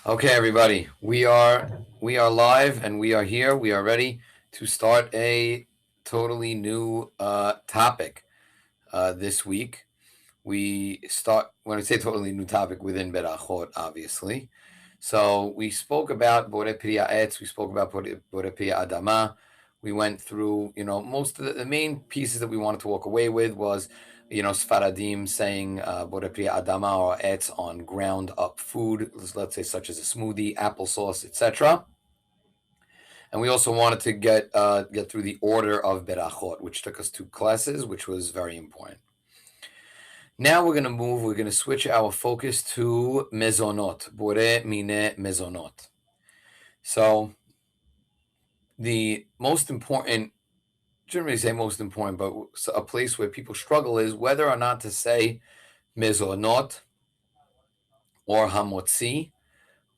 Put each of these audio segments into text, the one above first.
Okay, everybody, we are live and we are here. We are ready to start a totally new topic this week. We start when I say totally new topic within Berachot, obviously. So we spoke about Bore Priya Etz, we spoke about Bore Priya Adama. We went through, most of the main pieces that we wanted to walk away with was, Sfaradim saying Bore Priya Adama or Etz on ground up food, let's say such as a smoothie, applesauce, etc. And we also wanted to get through the order of Berachot, which took us 2 classes, which was very important. Now we're going to switch our focus to mezonot, bore mine mezonot. So the most important, shouldn't really say most important, but a place where people struggle is whether or not to say mezonot or hamotzi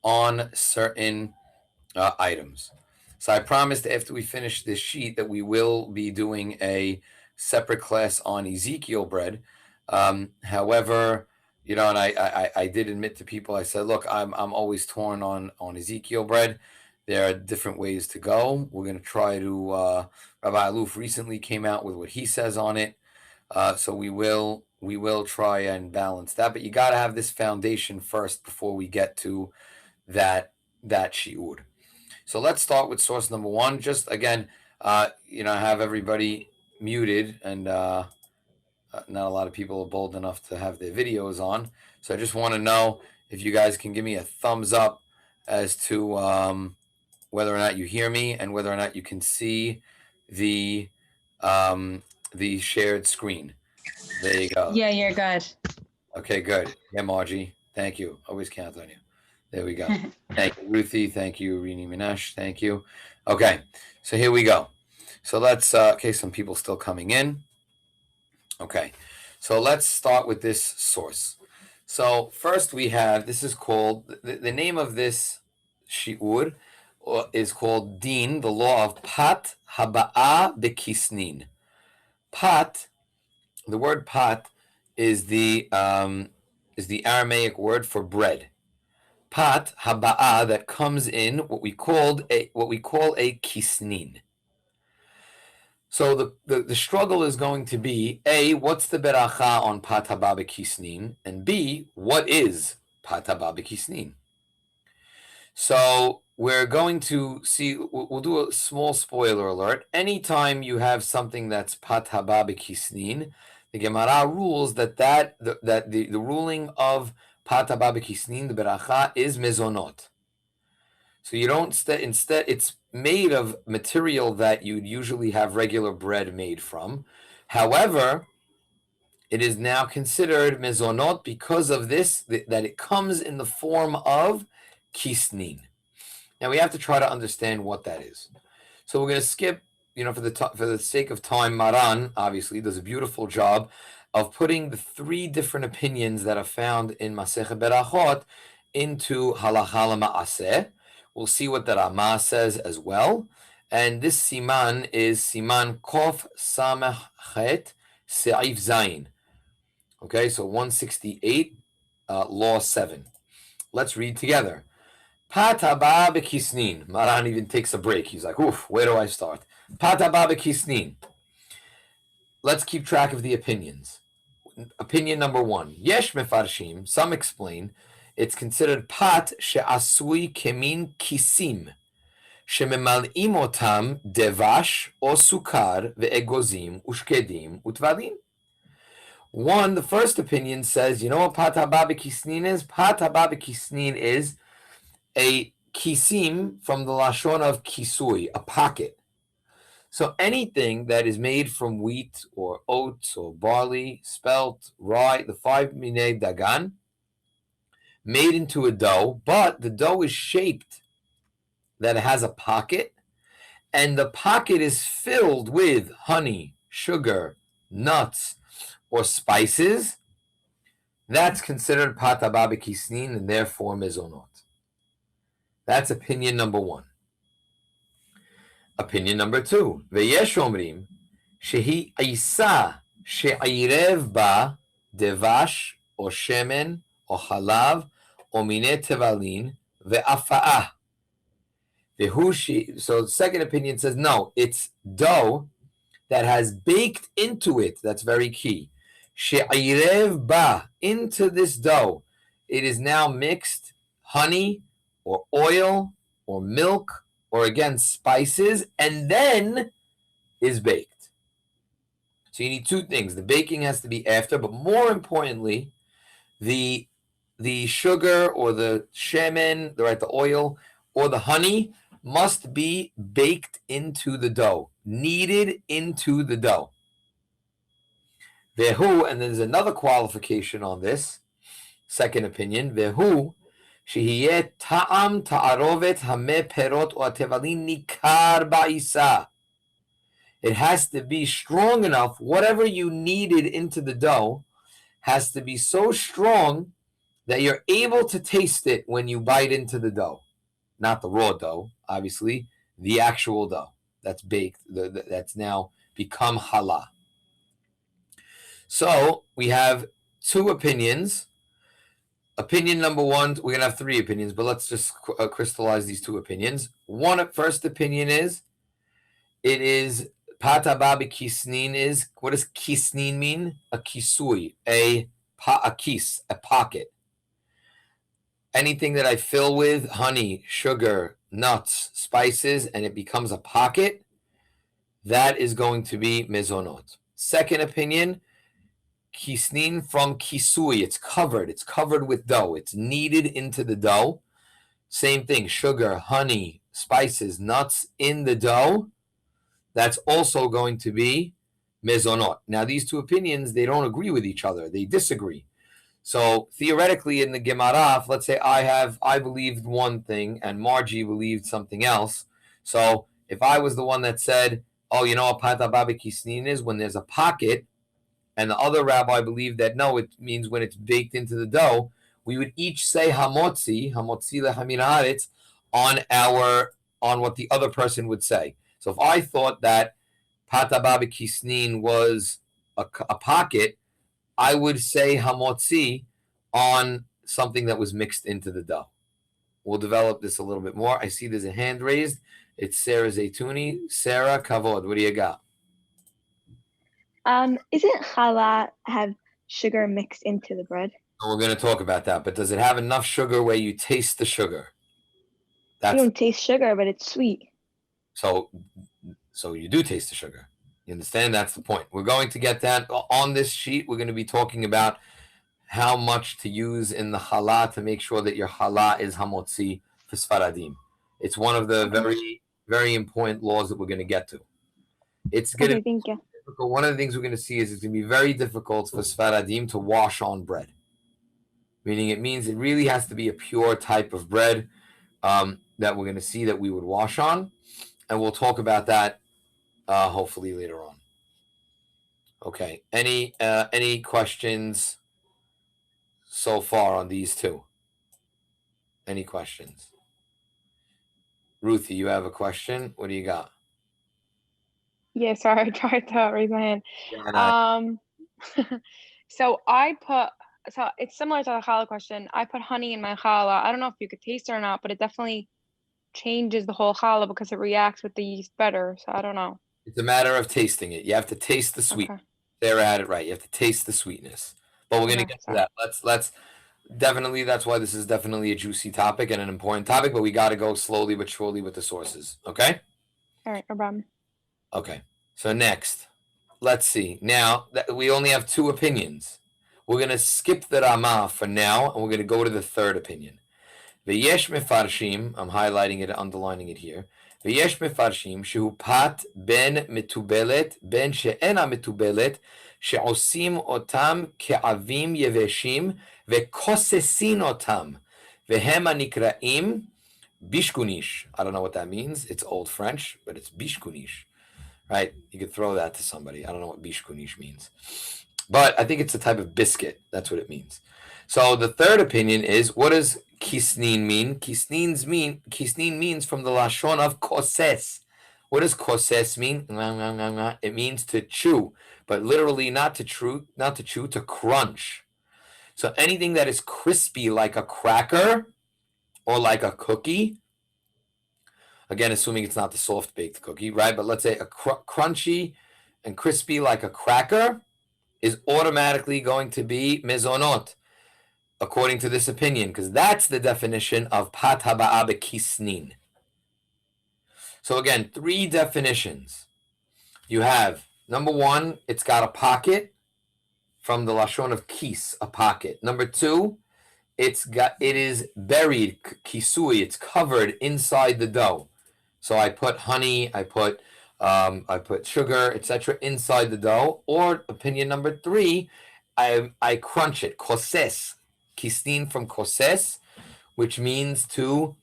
on certain items. So I promised after we finish this sheet that we will be doing a separate class on Ezekiel bread. However, and I did admit to people, I said, look, I'm always torn on Ezekiel bread. There are different ways to go. We're going to try to. Rabbi Aluf recently came out with what he says on it, so we will try and balance that. But you got to have this foundation first before we get to that shiur. So let's start with source number one. Just again, have everybody muted, and not a lot of people are bold enough to have their videos on. So I just want to know if you guys can give me a thumbs up as to whether or not you hear me and whether or not you can see the shared screen. There you go. Yeah, you're good. Okay, good. Yeah, Margie, thank you. Always count on you. There we go. Thank you, Ruthie. Thank you, Rini Minash. Thank you. Okay, so here we go. So let's, okay, some people still coming in. Okay, so let's start with this source. So first we have, this is called, the name of this shiur is called Din, the law of Pat Haba'a Bekisnin. Pat, the word pat is the Aramaic word for bread. Pat haba'a, that comes in what we call a kisnin. So the struggle is going to be A, what's the beracha on pat haba kisnin, and B, what is pat haba kisnin? So we're going to see. We'll do a small spoiler alert. Anytime you have something that's pat haba kisnin, the Gemara rules that the ruling of pat haba kisnin, the beracha, is mezonot. So you don't instead it's made of material that you'd usually have regular bread made from. However, it is now considered mezonot because of this, that it comes in the form of kisnin. Now we have to try to understand what that is. So we're going to skip, for the sake of time. Maran obviously does a beautiful job of putting the 3 different opinions that are found in Masechet Berachot into halacha l'ma'aseh. We'll see what the Rama says as well. And this siman is siman kof samach chet se'if zayin. Okay, so 168, law 7. Let's read together. Pat haba bekisnin. Maran even takes a break. He's like, oof, where do I start? Pat haba bekisnin. Let's keep track of the opinions. Opinion number 1. Yesh mefarshim. Some explain it's considered pat she'asui kemin kisim. Shememal'im otam devash o sukar ve'egozim ushkedim utvadim. One, the first opinion says, you know what pat haba bekisnin is? Pat haba bekisnin is a kisim from the lashon of kisui, a pocket. So anything that is made from wheat or oats or barley, spelt, rye, the 5 minei dagan, made into a dough, but the dough is shaped that it has a pocket, and the pocket is filled with honey, sugar, nuts, or spices, that's considered pat haba bekisnin and therefore mezonot. That's opinion number 1. Opinion number 2. Veyesh omrim shehi isa she'irev ba devash or shemen or halav or mine tevalin ve'afa'ah. Vehushi. So the second opinion says no, it's dough that has baked into it. That's very key. She'irev ba, into this dough. It is now mixed honey or oil or milk or again spices and then is baked. So you need two things. The baking has to be after, but more importantly, the sugar or the shemen, the oil or the honey must be baked into the dough, kneaded into the dough. Vehu, and there's another qualification on this, second opinion, Vehu, shehiyeh ta'am ta'arovet hameh perot or tevalin nikar ba'isa. It has to be strong enough, whatever you kneaded into the dough has to be so strong that you're able to taste it when you bite into the dough. Not the raw dough, obviously, the actual dough that's baked, that's now become challah. So we have two opinions. Opinion number one, we're going to have three opinions, but let's just crystallize these two opinions. First opinion is, it is pata babi kisnin is, what does kisnin mean? A kisui, a kis, a pocket. Anything that I fill with honey, sugar, nuts, spices, and it becomes a pocket, that is going to be mezonot. Second opinion, kisnin from kisui. It's covered with dough. It's kneaded into the dough. Same thing, sugar, honey, spices, nuts in the dough. That's also going to be mezonot. Now, these two opinions, they don't agree with each other. They disagree. So theoretically, in the Gemara, let's say I believed one thing and Margie believed something else. So if I was the one that said, oh, you know what pata babi kisnin is? When there's a pocket, and the other rabbi believed that no, it means when it's baked into the dough, we would each say hamotzi lehamina haaretz on what the other person would say. So if I thought that pata babi kisnin was a pocket, I would say hamotzi on something that was mixed into the dough. We'll develop this a little bit more. I see there's a hand raised. It's Sarah Zaytuni. Sarah, kavod, what do you got? Isn't challah have sugar mixed into the bread? We're going to talk about that, but does it have enough sugar where you taste the sugar? You don't taste sugar, but it's sweet. So you do taste the sugar. You understand? That's the point. We're going to get that on this sheet. We're going to be talking about how much to use in the challah to make sure that your challah is hamotzi for Sfaradim. It's one of the very, very important laws that we're going to get to. It's going to be difficult. One of the things we're going to see is it's going to be very difficult for Sfaradim to wash on bread. Meaning it means it really has to be a pure type of bread that we're going to see that we would wash on. And we'll talk about that hopefully later on. Okay. Any questions so far on these two? Any questions? Ruthie, you have a question? What do you got? Yeah, sorry, I tried to raise my hand. Yeah, so it's similar to the challah question. I put honey in my challah. I don't know if you could taste it or not, but it definitely changes the whole challah because it reacts with the yeast better. So I don't know. It's a matter of tasting it. You have to taste the sweet. Okay. Sarah had it right. You have to taste the sweetness. But we're going to get to that. Let's definitely, that's why this is definitely a juicy topic and an important topic, but we got to go slowly but surely with the sources. Okay? All right, no problem. Okay. So next, let's see. Now, we only have two opinions. We're going to skip the Ramah for now, and we're going to go to the third opinion. V'yesh mefarshim, I'm highlighting it, underlining it here. V'yesh mefarshim shehu pat ben metubelet ben she'ena metubelet she'osim otam ke'avim yeveshim ve'kosesin otam vehem anikraim bishkunish. I don't know what that means. It's old French, but it's bishkunish. Right? You could throw that to somebody. I don't know what bishkunish means. But I think it's a type of biscuit. That's what it means. So the third opinion is, what does kisnin mean? Kisnin means from the lashon of koses. What does koses mean? It means to chew, but literally not to chew, to crunch. So anything that is crispy like a cracker or like a cookie. Again, assuming it's not the soft baked cookie, right? But let's say a crunchy and crispy like a cracker is automatically going to be mezonot, according to this opinion, because that's the definition of pat haba'a bekisnin. So again, 3 definitions. You have, number 1, it's got a pocket, from the lashon of kis, a pocket. Number 2, it is buried, kisui, it's covered inside the dough. So I put honey, I put sugar, etc. inside the dough. Or opinion number 3, I crunch it, koses, kisnin from koses, which means to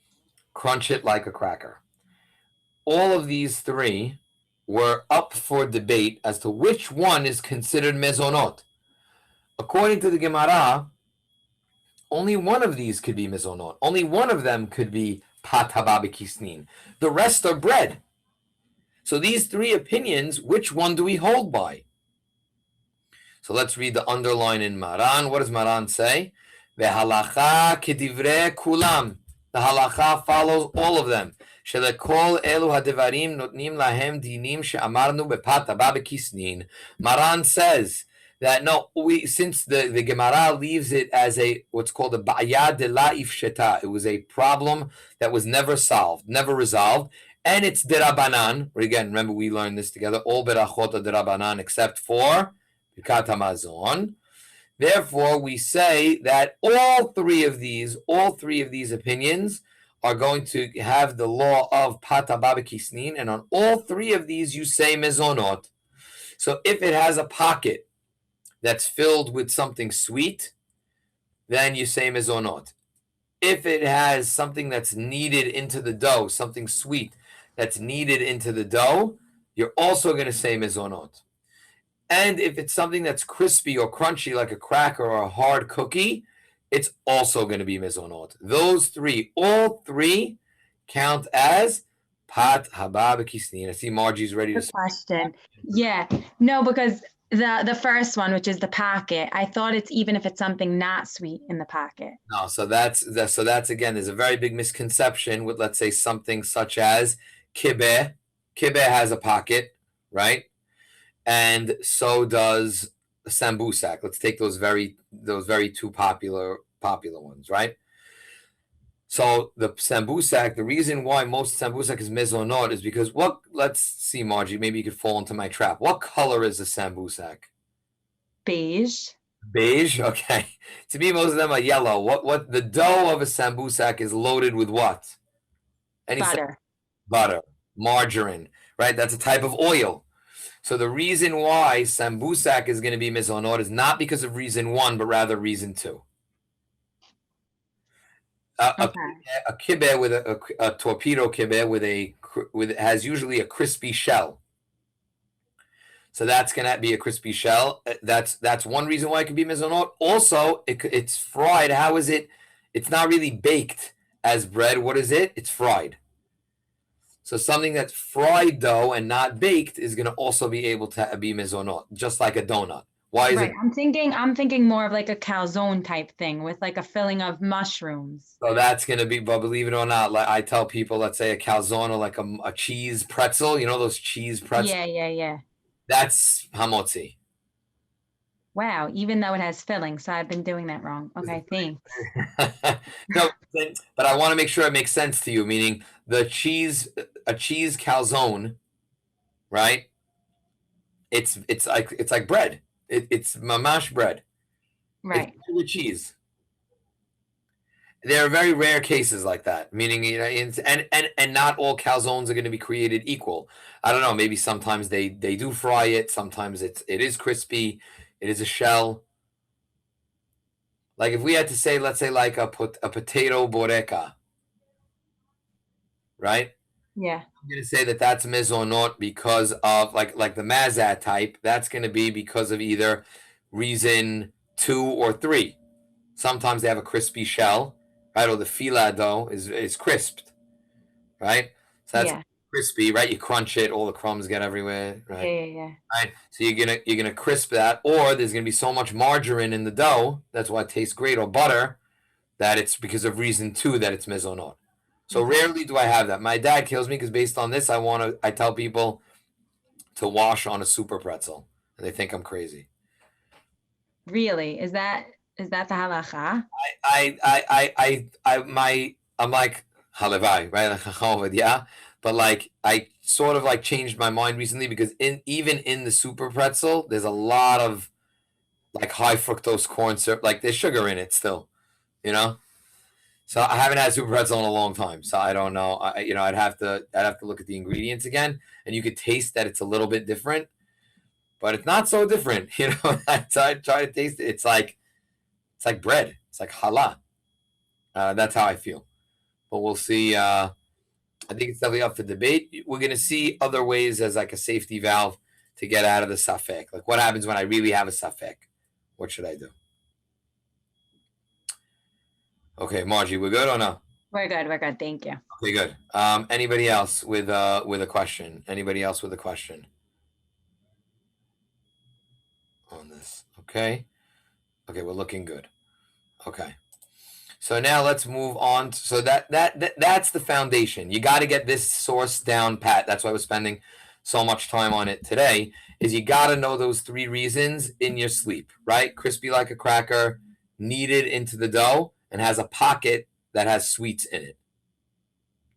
crunch it like a cracker. All of these 3 were up for debate as to which one is considered mezonot. According to the Gemara, only one of these could be mezonot. Only one of them could be pat haba bekisnin. The rest are bread. So these 3 opinions, which one do we hold by? So let's read the underline in Maran. What does Maran say? Vehalacha kedivre kulam. The halacha follows all of them. Shelekol elu hadevarim notnim lahem dinim she'amarnu bepat haba bekisnin. Maran says that no, since the Gemara leaves it as a what's called a ba'ya de la ifsheta, it was a problem that was never solved, never resolved, and it's derabanan. Again, remember we learned this together. All berachot are derabanan except for Birkat Hamazon. Therefore, we say that all three of these opinions are going to have the law of pat haba bekisnin, and on all 3 of these you say mezonot. So if it has a pocket that's filled with something sweet, then you say mezonot. If it has something that's kneaded into the dough, something sweet that's kneaded into the dough, you're also going to say mezonot. And if it's something that's crispy or crunchy like a cracker or a hard cookie, it's also going to be mezonot. Those 3, all 3 count as pat haba bekisnin. I see Margie's ready to Good question. Yeah. No, because the first one, which is the packet, I thought it's even if it's something not sweet in the packet. No, so that's again, there's a very big misconception with, let's say, something such as kibbeh. Kibbeh has a pocket, right? And so does sambusak. Let's take those very 2 popular ones, right? So the sambusak, the reason why most sambusak is mezonot is because let's see, Margie, maybe you could fall into my trap. What color is a sambusak? Beige. Beige? Okay. To me, most of them are yellow. What the dough of a sambusak is loaded with what? Butter. Butter. Margarine, right? That's a type of oil. So the reason why sambusak is going to be mezonot is not because of reason 1, but rather reason 2. A kibbeh with a torpedo kibbeh with has usually a crispy shell. So that's going to be a crispy shell. That's one reason why it could be mezonot. Also, it's fried. How is it? It's not really baked as bread. What is it? It's fried. So something that's fried dough and not baked is going to also be able to be mezonot, just like a donut. Why is it? I'm thinking more of like a calzone type thing with like a filling of mushrooms. So that's going to be, but believe it or not, like I tell people, let's say a calzone or like a cheese pretzel, you know those cheese pretzels? Yeah. That's hamotzi. Wow, even though it has filling, so I've been doing that wrong. Okay, thanks. No, but I want to make sure it makes sense to you, meaning a cheese calzone, right? It's like bread. It's mamash bread. Right. It's with cheese. There are very rare cases like that, meaning and not all calzones are going to be created equal. I don't know. Maybe sometimes they do fry it. Sometimes it is crispy. It is a shell. Like if we had to say, let's say, like a potato boreka, right? Yeah. I'm going to say that that's mezonot because of like the mazat type. That's going to be because of either reason 2 or 3. Sometimes they have a crispy shell, right? Or the fila dough is crisped, right? So that's crispy, right? You crunch it, all the crumbs get everywhere, right? Yeah. Right. So you're gonna crisp that, or there's gonna be so much margarine in the dough. That's why it tastes great, or butter, that it's because of reason 2 that it's mezonot. So rarely do I have that. My dad kills me because based on this, I tell people to wash on a super pretzel, and they think I'm crazy. Really? Is that the halacha? I'm like halavai, right? Yeah, but like I sort of like changed my mind recently because even in the super pretzel, there's a lot of like high fructose corn syrup. Like there's sugar in it still, you know. So I haven't had super pretzel in a long time, so I don't know. I'd have to look at the ingredients again, and you could taste that it's a little bit different, but it's not so different. I try to taste it. It's like bread. It's like challah. That's how I feel. But we'll see. I think it's definitely up for debate. We're going to see other ways as like a safety valve to get out of the safek. Like what happens when I really have a safek? What should I do? Okay, Margie, we're good or no? We're good. Thank you. Okay, good. Anybody else with a question? Anybody else with a question on this? Okay, we're looking good. Okay, so now let's move on. So that's the foundation. You got to get this source down pat. That's why we're spending so much time on it today. Is you got to know those 3 reasons in your sleep, right? Crispy like a cracker, kneaded into the dough, and has a pocket that has sweets in it.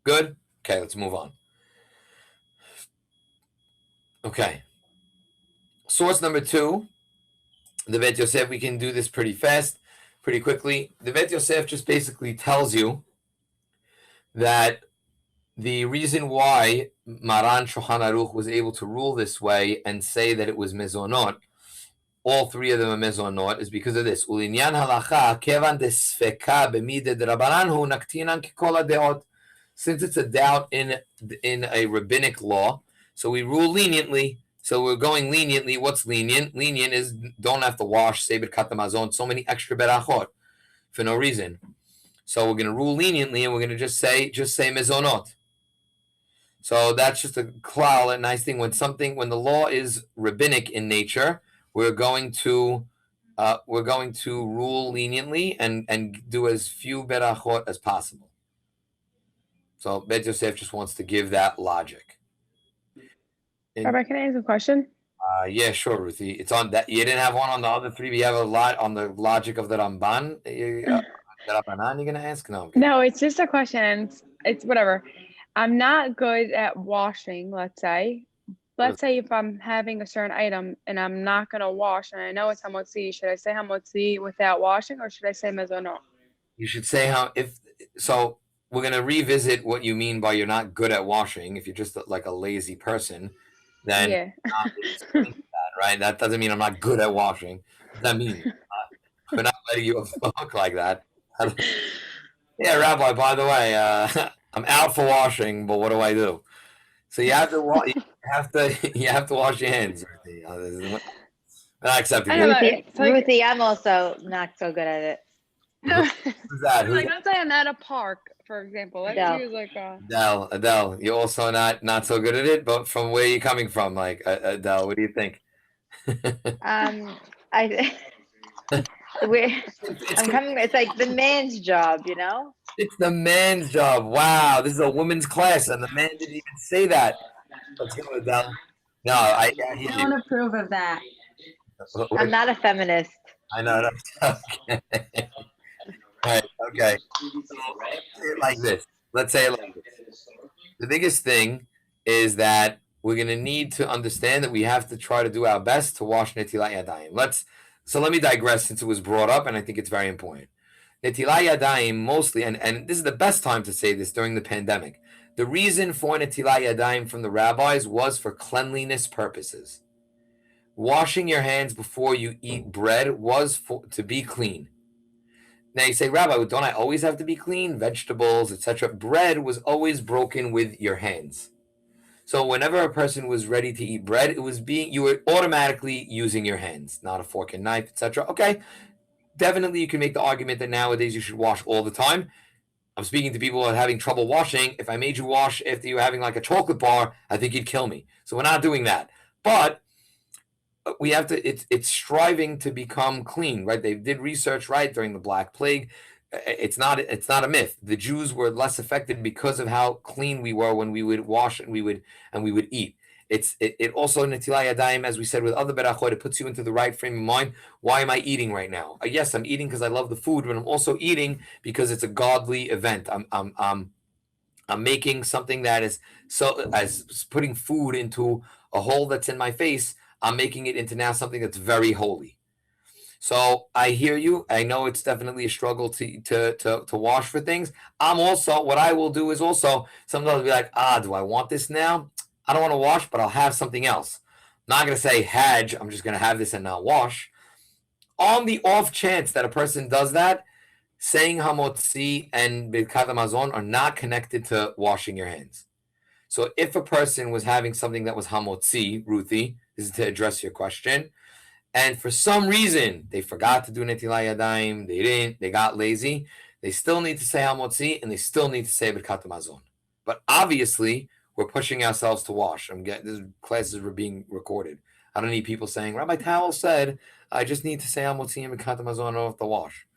Good? Okay, let's move on. Okay. Source number 2, the Bet Yosef. We can do this pretty fast, pretty quickly. The Bet Yosef just basically tells you that the reason why Maran Shulchan Aruch was able to rule this way and say that it was mezonot, all 3 of them are mezonot, is because of this. Ulinyan halacha kevan desfeka b'mideh d'Rabbanan hu naktinan kekol hadeot. Since it's a doubt in a rabbinic law, so we rule leniently. So we're going leniently. What's lenient? Lenient is don't have to wash, say birkat hamazon, so many extra berachot for no reason. So we're going to rule leniently, and we're going to just say mezonot. So that's just a klal, a nice thing. When the law is rabbinic in nature, we're going to rule leniently and do as few berachot as possible. So Bet Yosef just wants to give that logic. Rabbi, can I ask a question? Yeah, sure, Ruthie. It's on that. You didn't have one on the other 3, but you have a lot on the logic of the Ramban. The Rabbanan, you're gonna ask? No. Okay. No, it's just a question. It's whatever. I'm not good at washing, let's say. Let's say if I'm having a certain item and I'm not gonna wash and I know it's hamotzi, should I say hamotzi without washing or should I say mezonot? You should say so. We're going to revisit what you mean by you're not good at washing. If you're just like a lazy person, then yeah. right? That doesn't mean I'm not good at washing. What does that mean? We're not letting you look like that. Yeah, Rabbi, by the way, I'm out for washing, but what do I do? So you have to wash your hands. Not accepting. Ruthie, I'm also not so good at it. Who's that? Like, let's say I'm at a park, for example. Let's Adele. use like Adele, you're also not so good at it, but from where you're coming from, like Adele, what do you think? I'm coming. It's like the man's job, you know. It's the man's job. Wow, this is a women's class, and the man didn't even say that. Let's go, Adele. No, I don't approve of that. I'm not a feminist. I know. Okay. All right. Okay. Let's say it like this. The biggest thing is that we're going to need to understand that we have to try to do our best to wash netilat yadayim. So let me digress since it was brought up, and I think it's very important. Netilat yadayim mostly, and this is the best time to say this during the pandemic. The reason for netilat yadayim from the rabbis was for cleanliness purposes. Washing your hands before you eat bread was to be clean. Now you say, Rabbi, don't I always have to be clean? Vegetables, etc. Bread was always broken with your hands. So whenever a person was ready to eat bread, you were automatically using your hands, not a fork and knife, etc. Okay, definitely you can make the argument that nowadays you should wash all the time. I'm speaking to people who are having trouble washing. If I made you wash after you were having like a chocolate bar, I think you'd kill me. So we're not doing that. But we have to, it's striving to become clean, right? They did research, right, during the Black Plague. It's not a myth. The Jews were less affected because of how clean we were when we would wash and we would eat. It also Netilat Yadayim, as we said with other berachot, it puts you into the right frame of mind. Why am I eating right now? Yes, I'm eating because I love the food, but I'm also eating because it's a godly event. I'm making something that is so as putting food into a hole that's in my face. I'm making it into now something that's very holy. So I hear you. I know it's definitely a struggle to wash for things. I'm also, what I will do is also sometimes I'll be like, do I want this now? I don't want to wash, but I'll have something else. I'm not going to say Hajj, I'm just going to have this and not wash. On the off chance that a person does that, saying Hamotzi and Birkat Hamazon are not connected to washing your hands. So if a person was having something that was Hamotzi, Ruthie, this is to address your question, and for some reason they forgot to do Netilat Yadayim, they got lazy, they still need to say Hamotzi and they still need to say Birkat Hamazon. But obviously, we're pushing ourselves to wash. These classes were being recorded. I don't need people saying, Rabbi Tawil said, I just need to say Hamotzi and Birkat Hamazon off the wash.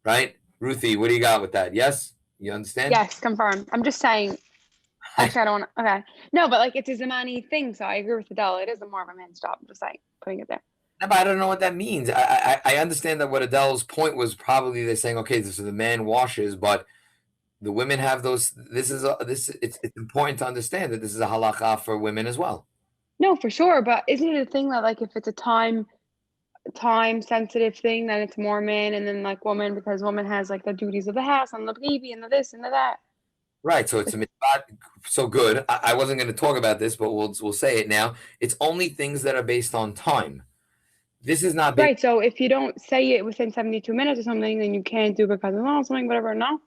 Right? Ruthie, what do you got with that? Yes? You understand? Yes, confirmed. I'm just saying. Actually, I don't want to. Okay. No, but like it's a Zamani thing, so I agree with Adele. It is more of a man's job. I'm just like putting it there. No, but I don't know what that means. I understand that what Adele's point was probably they're saying, okay, this is the man washes, but the women have those. It's important to understand that this is a halakha for women as well. No, for sure. But isn't it a thing that like if it's a time sensitive thing, then it's more men and then like woman, because woman has like the duties of the house and the baby and the this and the that. Right. So it's a mitzvah. So good. I wasn't going to talk about this, but we'll say it now. It's only things that are based on time. This is not right. So if you don't say it within 72 minutes or something, then you can't do because of something, whatever. No.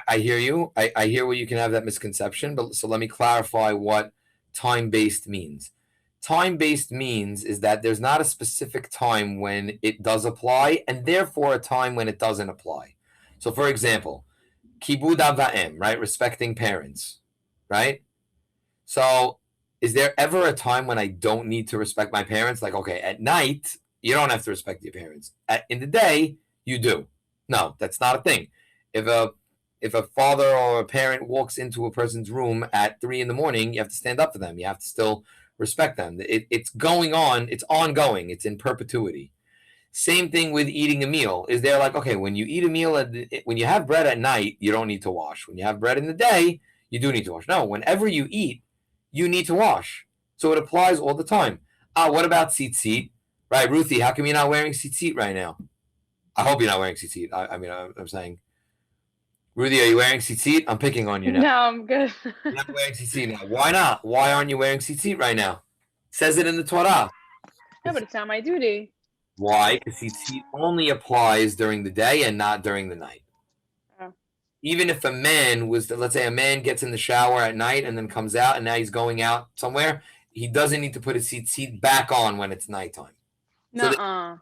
I hear you. I hear where you can have that misconception, but so let me clarify what time-based means. Time-based means is that there's not a specific time when it does apply, and therefore a time when it doesn't apply. So, for example, kibud av va'em, right? Respecting parents, right? So, is there ever a time when I don't need to respect my parents? Like, okay, at night, you don't have to respect your parents. In the day, you do. No, that's not a thing. If a father or a parent walks into a person's room at 3 a.m, you have to stand up for them. You have to still respect them. It's going on. It's ongoing. It's in perpetuity. Same thing with eating a meal. Is there like, okay, when you eat a meal, when you have bread at night, you don't need to wash. When you have bread in the day, you do need to wash. No, whenever you eat, you need to wash. So it applies all the time. What about tzitzit? Right, Ruthie, how come you're not wearing tzitzit right now? I hope you're not wearing tzitzit. I'm saying, Ruthie, are you wearing tzitzit? I'm picking on you now. No, I'm good. You're not wearing tzitzit now. Why not? Why aren't you wearing tzitzit right now? It says it in the Torah. No, but it's not my duty. Why? Because tzitzit only applies during the day and not during the night. Oh. Even if a man let's say a man gets in the shower at night and then comes out and now he's going out somewhere, he doesn't need to put his tzitzit back on when it's nighttime. Nuh-uh.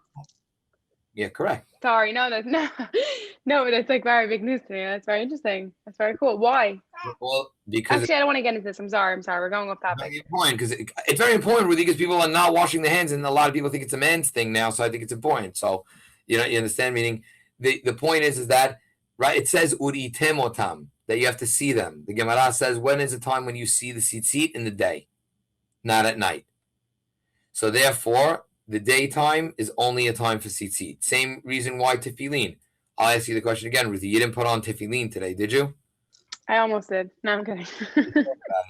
Yeah, correct. Sorry, no, but that's like very big news to me. That's very interesting. That's very cool. Why? Well, because Actually, I don't want to get into this. I'm sorry. We're going off topic. It's important because it's very important, Ruthie, because people are not washing their hands, and a lot of people think it's a man's thing now. So I think it's important. So you understand. Meaning the point is that right? It says uritem otam, that you have to see them. The Gemara says, when is the time when you see the tzitzit? In the day, not at night. So therefore, the daytime is only a time for tzitzit. Same reason why tefillin. I'll ask you the question again, Ruthie. You didn't put on tefillin today, did you? I almost did. No, I'm kidding.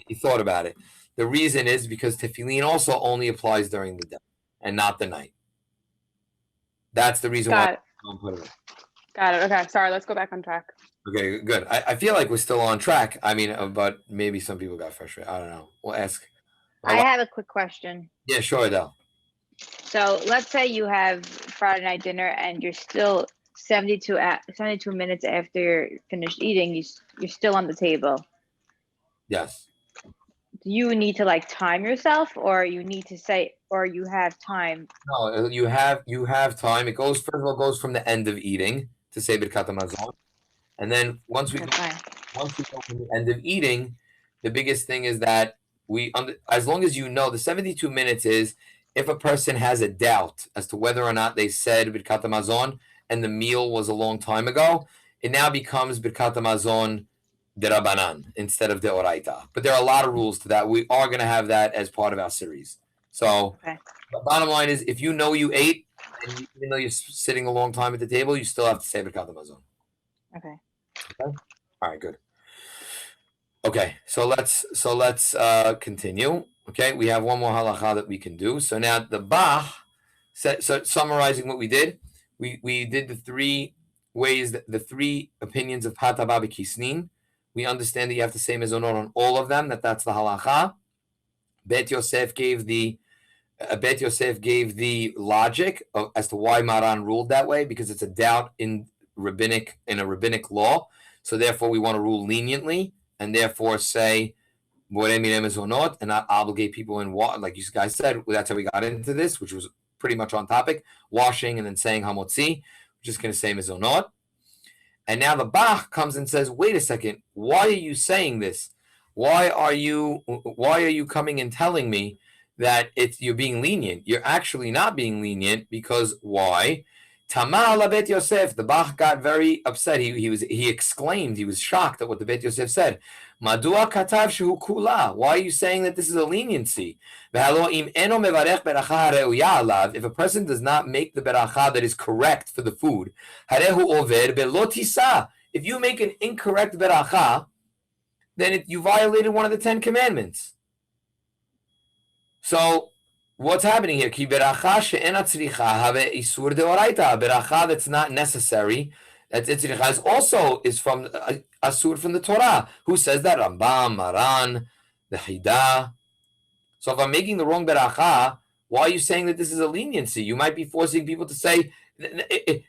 You thought about it. The reason is because tefillin also only applies during the day and not the night. That's the reason why I don't put it on. Got it. Okay. Sorry. Let's go back on track. Okay, good. I feel like we're still on track. I mean, but maybe some people got frustrated. I don't know. We'll ask. I have a quick question. Yeah, sure, Adele. So let's say you have Friday night dinner and you're still 72 minutes after you're finished eating, you're still on the table. Yes. Do you need to like time yourself, or you need to say, or you have time? No, you have time. It goes, first of all, goes from the end of eating to say Birkat Hamazon. And then once we go from the end of eating, the biggest thing is that as long as you know, the 72 minutes is if a person has a doubt as to whether or not they said Birkat Hamazon and the meal was a long time ago, it now becomes Birkat Hamazon derabanan instead of deoraita. But there are a lot of rules to that. We are going to have that as part of our series. So Okay. the bottom line is, if you know you ate, and even though you're sitting a long time at the table, you still have to say Birkat Hamazon. Okay. All right, good. Okay, so let's continue. Okay, we have one more halacha that we can do. So now the Bach, so summarizing what we did the three ways, the three opinions of Pat Haba B'Kisnin. We understand that you have to say mezonot on all of them. That's the halacha. Bet Yosef gave the logic as to why Maran ruled that way, because it's a doubt in a rabbinic law. So therefore, we want to rule leniently, and therefore say borei minei mezonot, and not obligate people in water. Like you guys said, that's how we got into this, which was pretty much on topic. Washing and then saying hamotzi. We're just going to say mezonot. And now the Bach comes and says, wait a second, why are you saying this? Why are you coming and telling me that you're being lenient? You're actually not being lenient, because why? Tamar la Bet Yosef. The Bach got very upset. He exclaimed. He was shocked at what the Bet Yosef said. Madua katav shehu kula. Why are you saying that this is a leniency? If a person does not make the beracha that is correct for the food, if you make an incorrect beracha, then you violated one of the 10 commandments. So what's happening here? Beracha that's not necessary, that is also from asur from the Torah. Who says that? Rambam, Maran, the Hida. So if I'm making the wrong beracha, why are you saying that this is a leniency? You might be forcing people to say,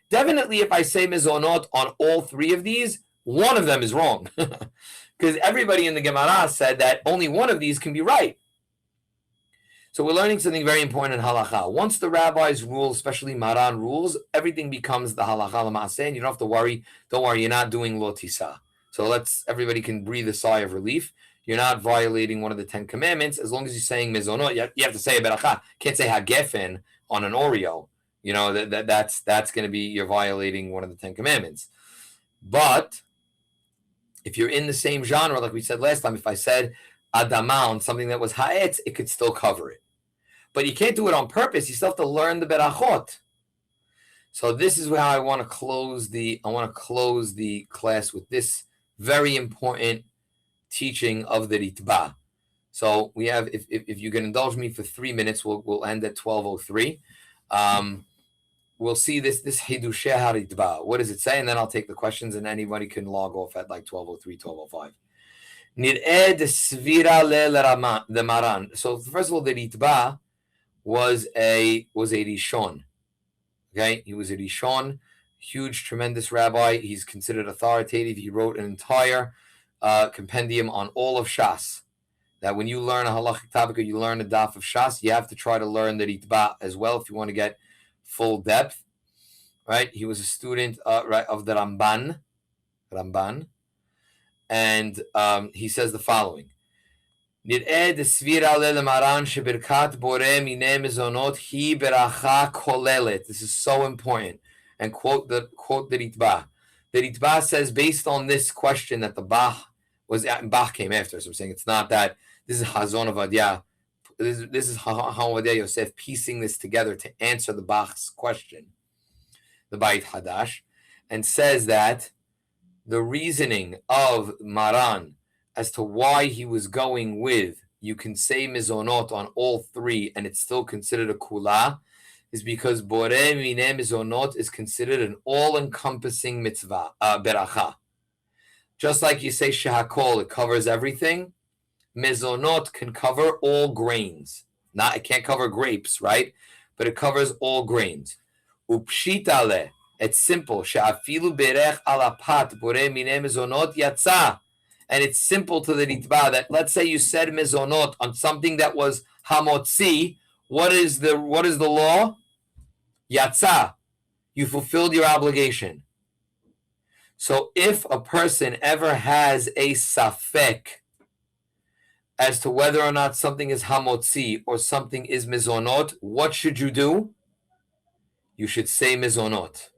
definitely if I say mezonot on all three of these, one of them is wrong. Because everybody in the Gemara said that only one of these can be right. So we're learning something very important in halacha. Once the rabbis rule, especially Maran rules, everything becomes the halacha l'maaseh, and you don't have to worry. Don't worry, you're not doing lo tisa. So everybody can breathe a sigh of relief. You're not violating one of the 10 commandments as long as you're saying mezonot. You have to say a beracha. Can't say hagefen on an Oreo. You know that's going to be, you're violating one of the 10 commandments. But if you're in the same genre, like we said last time, if I said adama on something that was ha'etz, it could still cover it. But you can't do it on purpose. You still have to learn the berachot. So this is how I want to close the class with this very important teaching of the Ritba. So we have, if you can indulge me for 3 minutes, we'll end at 12:03. We'll see this Hidusheh HaRitba. What does it say? And then I'll take the questions, and anybody can log off at like 12:03, 12:05. Nir'eh de svira le Maran. So first of all, the Ritba was a Rishon. Okay, he was a Rishon, huge, tremendous rabbi. He's considered authoritative. He wrote an entire compendium on all of Shas. That when you learn a halachic topic or you learn a daf of Shas, you have to try to learn the Ritba as well if you want to get full depth. Right? He was a student of the Ramban, and he says the following: Nir'eh de svira le maran shebirkat boreh minei mezonot hi beracha kolelet. This is so important. And quote the Ritba. The Ritba says, based on this question that the Bach came after. So I'm saying it's not that. This is Hazon Avadia. This is Havadia Yosef piecing this together to answer the Bach's question, the Beit Hadash, and says that the reasoning of Maran as to why he was going with you can say mizonot on all three and it's still considered a kula is because boreh minei mizonot is considered an all-encompassing mitzvah, beracha. Just like you say shehakol, it covers everything. Mezonot can cover all grains. It can't cover grapes, right? But it covers all grains. Upshitale, it's simple. She'afilu berech alapat boreh minei mezonot yatsa. And it's simple to the Ritba that, let's say you said mezonot on something that was hamotzi. What is the law? Yatsa. You fulfilled your obligation. So if a person ever has a safek as to whether or not something is hamotzi or something is mezonot, what should you do? You should say mezonot.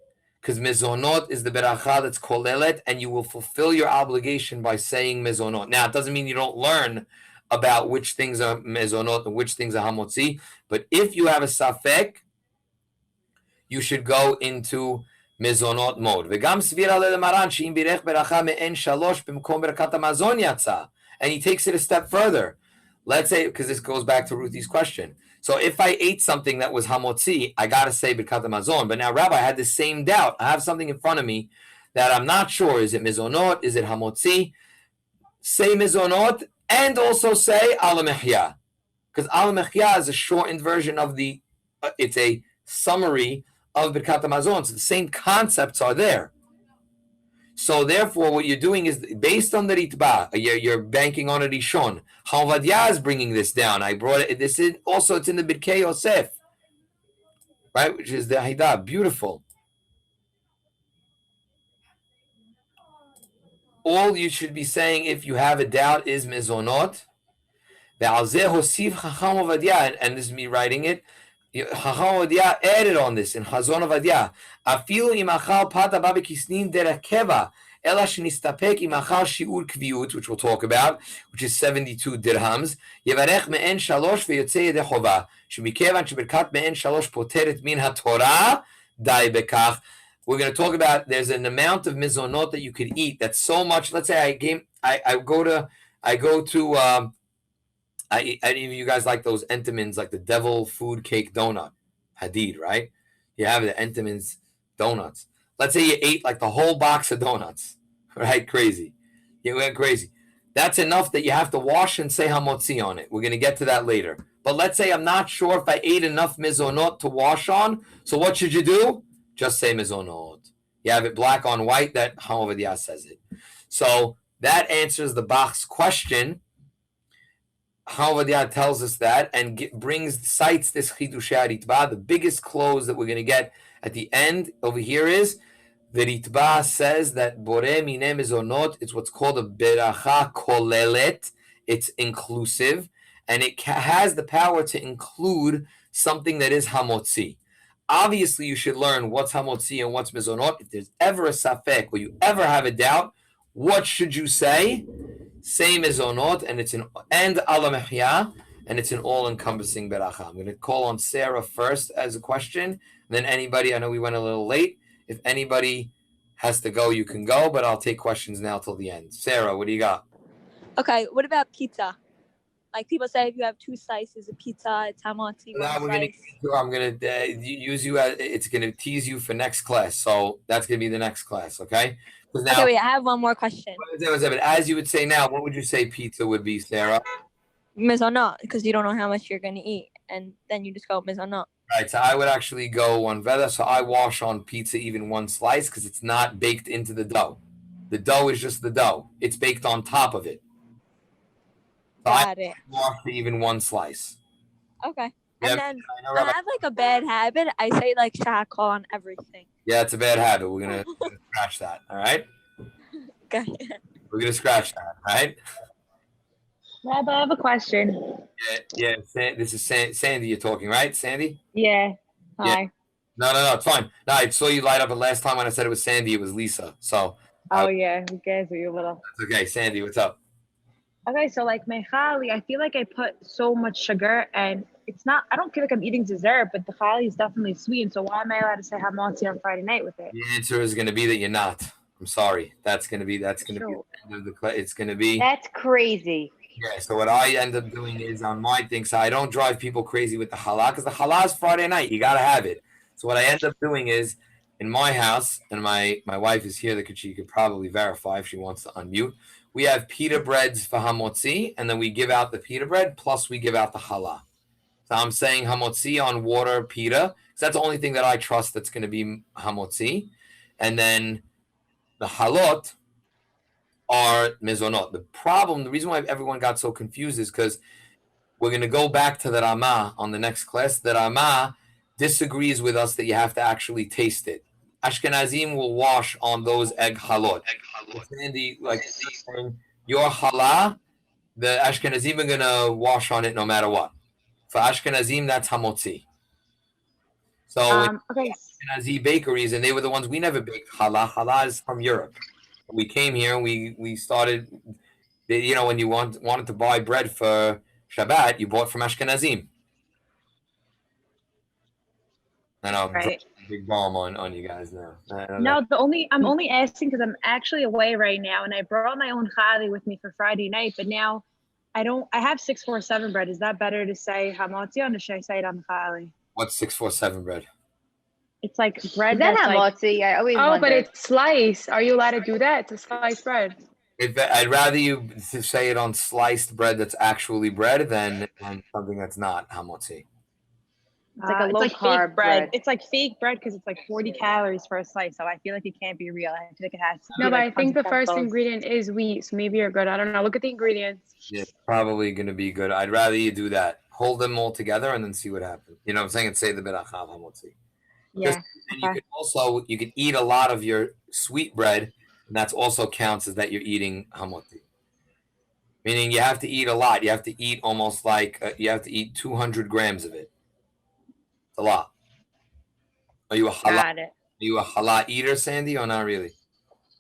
because mezonot is the beracha that's kolelet, and you will fulfill your obligation by saying mezonot. Now, it doesn't mean you don't learn about which things are mezonot and which things are hamotzi, but if you have a safek, you should go into mezonot mode. וגם סביר עלי למרן שאם בירך ברכה מעין שלוש במקום ברכת המזון יצא. And he takes it a step further. Let's say, because this goes back to Ruthie's question. So if I ate something that was hamotzi, I got to say birkat hamazon. But now, Rabbi, I had the same doubt. I have something in front of me that I'm not sure. Is it mizonot? Is it hamotzi? Say mizonot and also say al mechya. Because al mechya is a shortened version of the, it's a summary of birkat hamazon. So the same concepts are there. So therefore, what you're doing is based on the ritba. You're banking on a rishon. Halvadia is bringing this down. I brought it. This is also it's in the Birkei Yosef, right? Which is the Haidah. Beautiful. All you should be saying if you have a doubt is mezonot. And this is me writing it. Chacham Ovadia added on this in Chazon Ovadia. Afilu im achal pat haba b'kisnin derech keva, ela shenistapek im achal shiur kviut, which we'll talk about, which is 72 dirhams. Yevarech me'en shalosh ve'yotzei yedei chova, shemikevan shebirkat me'en shalosh poteret min haTorah, dai bekach. We're going to talk about there's an amount of mizonot that you could eat that's so much. Let's say I go to any of you guys like those Entenmann's, like the devil food cake donut, Hadid, right? You have the Entenmann's donuts. Let's say you ate like the whole box of donuts, right? Crazy. You went crazy. That's enough that you have to wash and say hamotzi on it. We're going to get to that later. But let's say I'm not sure if I ate enough mizonot to wash on. So what should you do? Just say mizonot. You have it black on white. That Hamavidia says it. So that answers the Bach's question. Havadia tells us that and cites this Chidushei Ritba. The biggest close that we're going to get at the end over here is the Ritba says that Bore Mine Mizonot, it's what's called a Beracha Kolelet. It's inclusive and it has the power to include something that is Hamotzi. Obviously, you should learn what's Hamotzi and what's Mizonot. If there's ever a Safek or you ever have a doubt, what should you say? Same as onot, and it's an and ala mehya, and it's an all-encompassing beracha. I'm going to call on Sarah first as a question, and then anybody. I know we went a little late. If anybody has to go, you can go, but I'll take questions now till the end. Sarah, what do you got? Okay, what about pizza? Like people say, if you have two slices of pizza, it's hamotzi. I'm going to use you as it's going to tease you for next class. So that's going to be the next class, okay? Now, okay, wait, I have one more question. As you would say now, what would you say pizza would be, Sarah? Mizonot, because you don't know how much you're going to eat, and then you just go mizonot. Right, so I would actually go one veda. So I wash on pizza even one slice because it's not baked into the dough. The dough is just the dough. It's baked on top of it. So Got it. Wash even one slice. Okay. Yep. And then I have like a bad habit. I say like shahakol on everything. Yeah, it's a bad habit. We're gonna scratch that. All right. Okay. We're gonna scratch that. All right. Rabbi, I have a question. Yeah. This is Sandy. You're talking, right, Sandy? Yeah. Hi. Yeah. No. It's fine. No, I saw you light up. And last time when I said it was Sandy, it was Lisa. So. Oh yeah. Who cares? Are you little? That's okay, Sandy. What's up? Okay, so like my chali, I feel like I put so much sugar and it's not, I don't feel like I'm eating dessert, but the chali is definitely sweet. And so why am I allowed to say hamotzi on Friday night with it? The answer is going to be that you're not. I'm sorry. That's going to be the end of the it's going to be. That's crazy. Yeah, so what I end up doing is on my thing, so I don't drive people crazy with the challah, because the challah is Friday night. You got to have it. So what I end up doing is, in my house, and my wife is here, that she could probably verify if she wants to unmute, we have pita breads for hamotzi, and then we give out the pita bread, plus we give out the challah. So I'm saying hamotzi on water pita, because that's the only thing that I trust that's going to be hamotzi. And then the halot are mezonot. The reason why everyone got so confused is because we're going to go back to the Ramah on the next class. The Ramah disagrees with us that you have to actually taste it. Ashkenazim will wash on those egg halot. Sandy, like saying, your halal, the Ashkenazim are going to wash on it no matter what. For Ashkenazim, that's hamotzi. So Okay. Ashkenazi bakeries, and they were the ones we never baked challah. Challah is from Europe. We came here and we started. You know, when you wanted to buy bread for Shabbat, you bought from Ashkenazim. And I'm Right. dropping a big bomb on you guys now. No, I'm only asking because I'm actually away right now, and I brought my own chali with me for Friday night. But now, I have 647 bread. Is that better to say hamotzi or should I say it on the chali? What's 647 bread? It's like bread Is that that's like. hamotzi? I always Oh, but wondered. it's sliced. Are you allowed to do that? It's a sliced bread. I'd rather you say it on sliced bread that's actually bread than on something that's not hamotzi. It's like a It's low like carb fake bread. bread. It's like fake bread because it's like 40 calories for a slice. So I feel like it can't be real. I feel like it has to be. No, but like I think the first chemicals. ingredient is wheat, so maybe you're good. I don't know. Look at the ingredients. Yeah, it's probably going to be good. I'd rather you do that. Hold them all together and then see what happens. You know what I'm saying? And say the beracha hamotzi. Yeah. And you could eat a lot of your sweet bread, and that's also counts as that you're eating hamotzi. Meaning you have to eat a lot. You have to eat almost like you have to eat 200 grams of it. It's a lot. Are you a halal? Got it. Are you a halal eater, Sandy, or not really?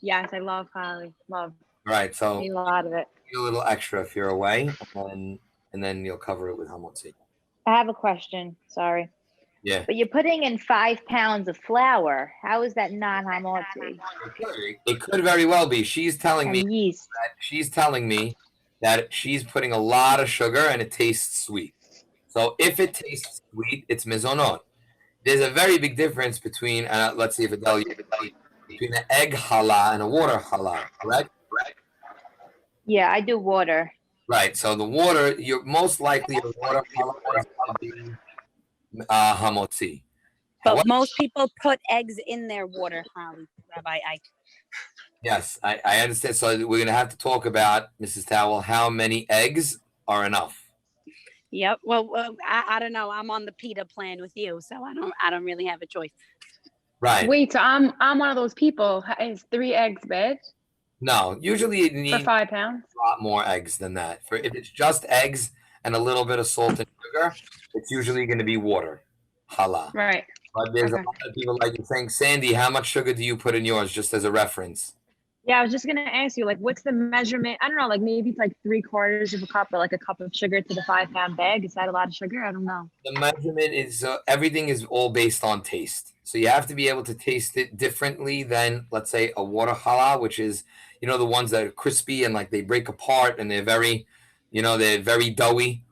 Yes, I love chali. Love. Right. So Eat a lot of it. eat a little extra if you're away, and then you'll cover it with hamotzi. I have a question. Sorry. Yeah. But you're putting in 5 pounds of flour. How is that not hamotzi? It could very well be. She's telling me And yeast. that she's putting a lot of sugar and it tastes sweet. So if it tastes sweet, it's mizonot. There's a very big difference between, let's see if it tells you, between an egg challah and a water challah, correct? Yeah, I do water. Right. So the water, you're most likely a water challah is going to be hamotzi. But most people put eggs in their water, Rabbi Ike. Yes, I understand. So we're going to have to talk about, Mrs. Tawil, how many eggs are enough. Yep. Well, I don't know. I'm on the pita plan with you, so I don't really have a choice. Right. Wait, so I'm one of those people. Is 3 eggs bad No, usually you for need 5 pounds? a lot more eggs than that. For if it's just eggs and a little bit of salt and sugar, it's usually going to be water, challah. Right. But there's Okay. a lot of people like you're saying, Sandy, how much sugar do you put in yours, just as a reference? Yeah, I was just gonna ask you, like, what's the measurement? I don't know, like maybe it's like 3/4 of a cup or like a cup of sugar to the 5 pound bag. Is that a lot of sugar? I don't know. The measurement is everything is all based on taste. So you have to be able to taste it differently than, let's say, a water challah, which is, you know, the ones that are crispy and like they break apart and they're very, they're very doughy.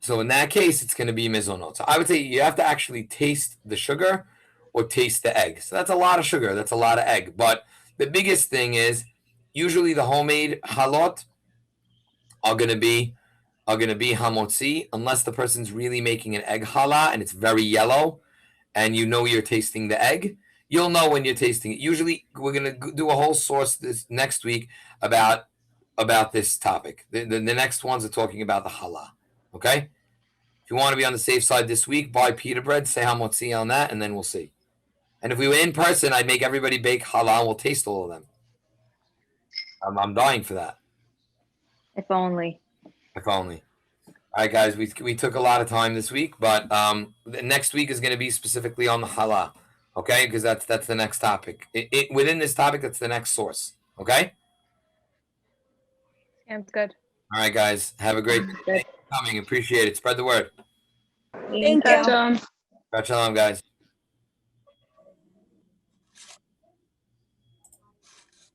So in that case, it's going to be mizonot. So I would say you have to actually taste the sugar or taste the egg. So that's a lot of sugar. That's a lot of egg. But the biggest thing is usually the homemade halot are going to be hamotzi, unless the person's really making an egg challah and it's very yellow and you're tasting the egg. You'll know when you're tasting it. Usually we're going to do a whole source this next week about this topic. The next ones are talking about the challah. Okay? If you want to be on the safe side this week, buy pita bread, say hamotzi on that, and then we'll see. And if we were in person, I'd make everybody bake challah and we'll taste all of them. I'm dying for that. If only. If only. All right, guys, we took a lot of time this week, but the next week is going to be specifically on the challah, okay? Because that's the next topic. Within this topic, that's the next source, okay? Sounds good. All right, guys, have a great day. Coming, appreciate it. Spread the word. Thank you. Gotcha. Shabbat shalom, guys.